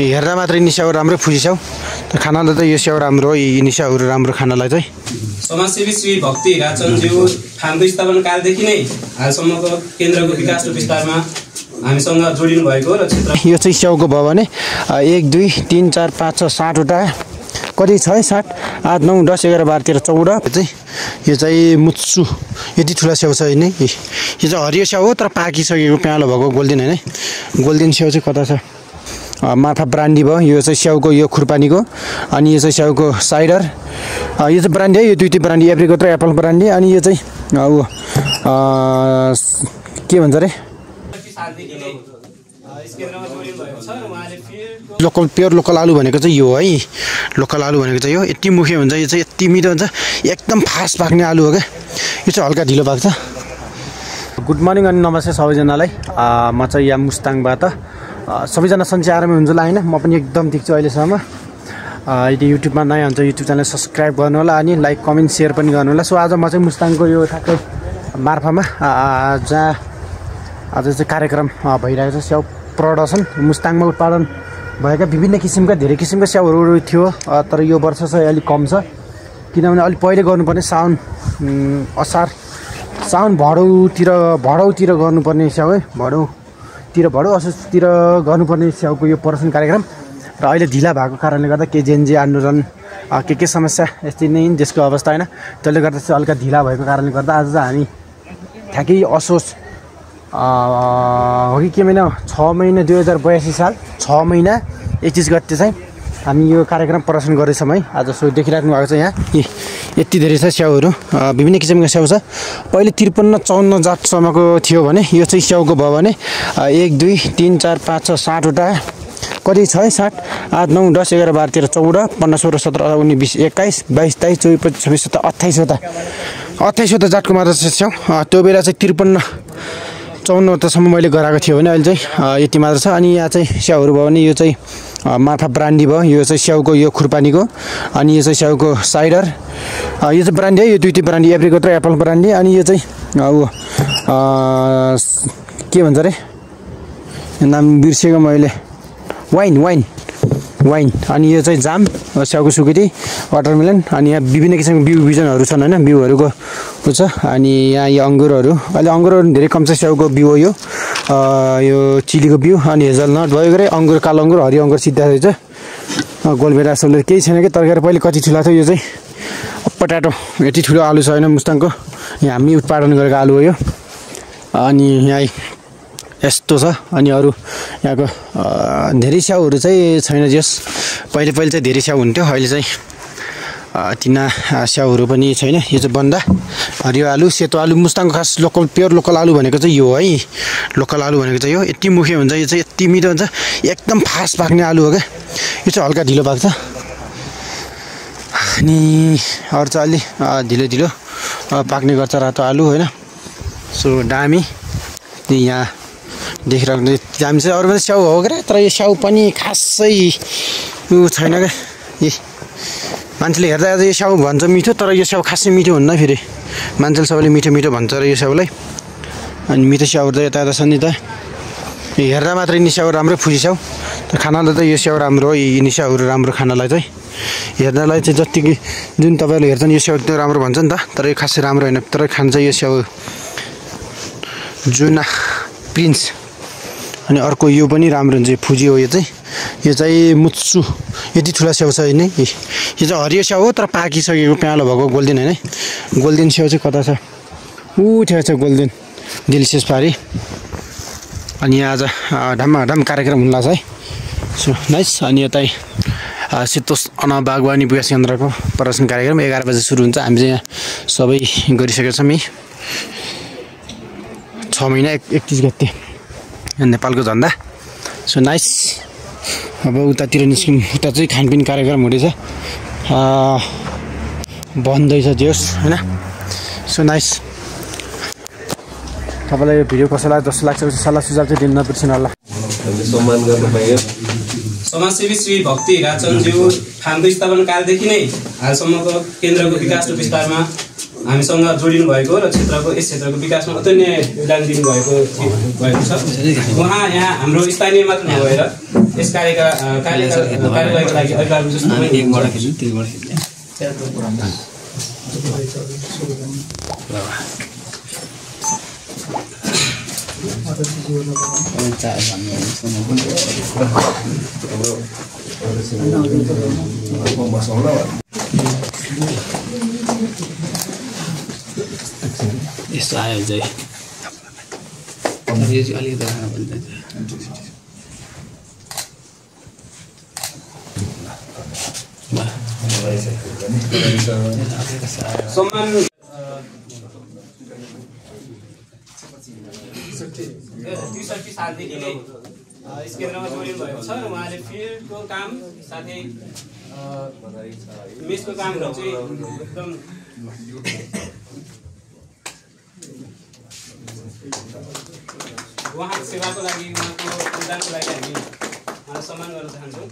हेर्दा मात्रै निस्याउ राम्रो फुसिस्याउ खानालाई त यो स्याउ राम्रो हो यी निस्याउहरू राम्रो खानालाई चाहिँ समाजसेवी श्री भक्ति राजचन्द्रज्यू फार्मको स्थापना कालदेखि नै हालसम्मको केन्द्रको विकास र विस्तारमा हामीसँग जोडिनु भएको र क्षेत्र यो चाहिँ स्याउको भयो भने 1 2 3 4 5 6 7 वटा कति छ है 7 8 9 10 11 12 13 14 यो चाहिँ मुच्चु यति ठुला स्याउ छ हैन यो चाहिँ हरियो स्याउ हो तर पाकिसकेको प्यालो भएको गोल्डन हैन गोल्डन स्याउ चाहिँ कता छ माथा ब्रान्डी भयो यो चाहिँ स्याउको यो खुर्पानीको अनि यो चाहिँ स्याउको साइडर यो चाहिँ ब्रान्डी है यो दुईटी ब्रान्डी एप्रिकट र एप्पल ब्रान्डी अनि यो चाहिँ के भन्छ रे लोकल प्योर लोकल आलु भनेको चाहिँ यो है लोकल आलु भनेको चाहिँ यो यति मुखे हुन्छ यो चाहिँ यति मिठो हुन्छ एकदम फास्ट पाक्ने आलु हो क्या यो चाहिँ हल्का ढिलो पाक्छ गुड मर्निङ अनि नमस्ते सबैजनालाई म चाहिँ यहाँ मुस्ताङबाट सबैजना सन्चै आरामै हुन्छ होला हैन म पनि एकदम ठिक छु अहिलेसम्म यदि युट्युबमा नयाँ हुन्छ युट्युब च्यानल सब्सक्राइब गर्नु होला अनि लाइक कमेन्ट सेयर पनि गर्नु होला सो आज म चाहिँ मुस्ताङको यो ठ्याक्कै मार्फामा जहाँ आज चाहिँ कार्यक्रम भइरहेको छ स्याउ प्रदर्शन मुस्ताङमा उत्पादन भएका विभिन्न किसिमका धेरै किसिमका स्याउहरू थियो तर यो वर्ष चाहिँ अलिक कम छ किनभने अलिक पहिले गर्नुपर्ने असार साउन भडौतिर गर्नुपर्ने स्याउ है भडौ असोजतिर गर्नुपर्ने स्याउको यो प्रदर्शन कार्यक्रम र अहिले ढिला भएको कारणले गर्दा के जेएनजी आन्दोलन के समस्या यस्तै नै देशको अवस्था हैन त्यसले गर्दा चाहिँ हल्का ढिला भएको कारणले गर्दा आज चाहिँ हामी ठ्याक्कै असोज हो कि के महिना 6 महिना 2082 साल 6 महिना 21 गते चाहिँ हामी यो कार्यक्रम प्रदर्शन गर्दैछौँ है आज सो देखिराख्नु भएको छ यहाँ यति धेरै छ स्याउहरू विभिन्न किसिमका स्याउ छ पहिले 53 54 जातसम्मको थियो भने यो चाहिँ स्याउको भयो भने 1 2 3 4 5 6 7 वटा कति छ है 7 8 9 10 11 12 13 14 15 16 17 18 19 20 21 22 23 24 25 27 28 वटा जातको मात्र स्याउ त्यो बेला चाहिँ 53 54 वटासम्म मैले गराएको थियो भने अहिले चाहिँ यति मात्र छ अनि यहाँ चाहिँ स्याउहरू भयो भने यो चाहिँ माथा ब्रान्डी भयो यो चाहिँ स्याउको यो खुर्पानीको अनि यो चाहिँ स्याउको साइडर यो चाहिँ ब्रान्डी है यो दुईटी ब्रान्डी एप्रिकट र एप्पल ब्रान्डी अनि यो चाहिँ के भन्छ रे नाम बिर्सेको मैले वाइन अनि यो चाहिँ जाम स्याउको सुकुटी वाटरमेलन अनि यहाँ विभिन्न किसिमको बिजनहरू छन् हैन बिउहरूको छ अनि यहाँ यो अङ्गुरहरू अहिले अङ्गुरहरू धेरै कम छ स्याउको बिउ हो यो चिलीको बिउ अनि हेजलनट भयो गरे अङ्गुर कालो अङ्गुर हरियो अङ्गुर सिधा रहेछ गोलभेडा सोलर केही छैन कि तरकारी पहिले कति ठुला थियो यो चाहिँ पटाटो यति ठुलो आलु छ हैन मुस्ताङको यहाँ हामी उत्पादन गरेको आलु हो यो अनि यहाँ यस्तो छ अनि अरू यहाँको धेरै स्याउहरू चाहिँ छैन जस पहिले चाहिँ धेरै स्याउ हुन्थ्यो अहिले चाहिँ तिना स्याउहरू पनि छैन यो चाहिँ बन्दा हरियो आलु सेतो आलु मुस्ताङको खास लोकल प्योर लोकल आलु भनेको चाहिँ यो है लोकल आलु भनेको चाहिँ यो यति मुखे हुन्छ यो चाहिँ यति मिठो हुन्छ एकदम फास्ट पाक्ने आलु हो क्या यो चाहिँ हल्का ढिलो पाक्छ अनि अरू चाहिँ अलि ढिलो पाक्ने गर्छ रातो आलु होइन सो दामी यहाँ देखिरहेको दामी चाहिँ अरू पनि स्याउ हो क्या तर यो स्याउ पनि खासै यो छैन क्या मान्छेले हेर्दा यो स्याउ भन्छ मिठो तर यो स्याउ खासै मिठो हुन्न फेरि मान्छेले सबैले मिठो भन्छ र यो स्याउलाई अनि मिठो स्याउहरू त यता छ नि त हेर्दा मात्रै निस्याउ राम्रो फुसिस्याउ खानालाई त यो स्याउ राम्रो हो यी निस्याउहरू राम्रो खानालाई चाहिँ हेर्नलाई चाहिँ जति जुन तपाईँहरूले हेर्छन् यो स्याउ त्यो राम्रो भन्छ नि त तर यो खासै राम्रो होइन तर खान्छ यो स्याउ जुना प्रिन्स अनि अर्को यो पनि राम्रो हुन्छ फुजी हो यो चाहिँ मुच्चु यति ठुला स्याउ छ हैन यो चाहिँ हरियो स्याउ हो तर पाकिसकेको प्यालो भएको गोल्डन हैन गोल्डन स्याउ चाहिँ कता छ उठेको छ गोल्डन डिलिसियस पारी अनि आज ढाम कार्यक्रम हुन लाग्छ है सो नाइस अनि यतै सितोस बागवानी विकास केन्द्रको प्रदर्शन कार्यक्रम 11 बजे सुरु हुन्छ हामी चाहिँ यहाँ सबै गरिसकेका छौँ 6 महिना 31 गते नेपालको झन्डा सो नाइस अब उतातिर निस्किम उता चाहिँ खानपिन कार्यक्रम हुँदैछ बन्दैछ जोस हैन सो नाइस तपाईलाई यो भिडियो कसो लाग्यो जस्तो लाग्छ सल्लाह सुझाव चाहिँ दिन नबिर्सनु होला सम्मान गर्न पाइयो समाजसेवी श्री भक्ति राजचन्द्रज्यू फार्मको स्थापना कालदेखि नै हालसम्मको केन्द्रको विकास र विस्तारमा हामीसँग जोडिनु भएको र यस क्षेत्रको विकासमा अतुल्य योगदान दिनुभएको छ। उहाँ यहाँ हाम्रो स्थानीय मात्र नभएर यस कार्यवाहीको लागि अभिभावक जस्तो यस्तो आयो चाहिँ अलिकति सम्मान ६३ सालदेखि नै यस केन्द्रमा जोडिनु भएको छ र उहाँले फिल्डको काम साथै मेसको कामहरू चाहिँ एकदम उहाँको सेवाको लागि उहाँको योगदानको लागि हामी उहाँलाई सम्मान गर्न चाहन्छौँ।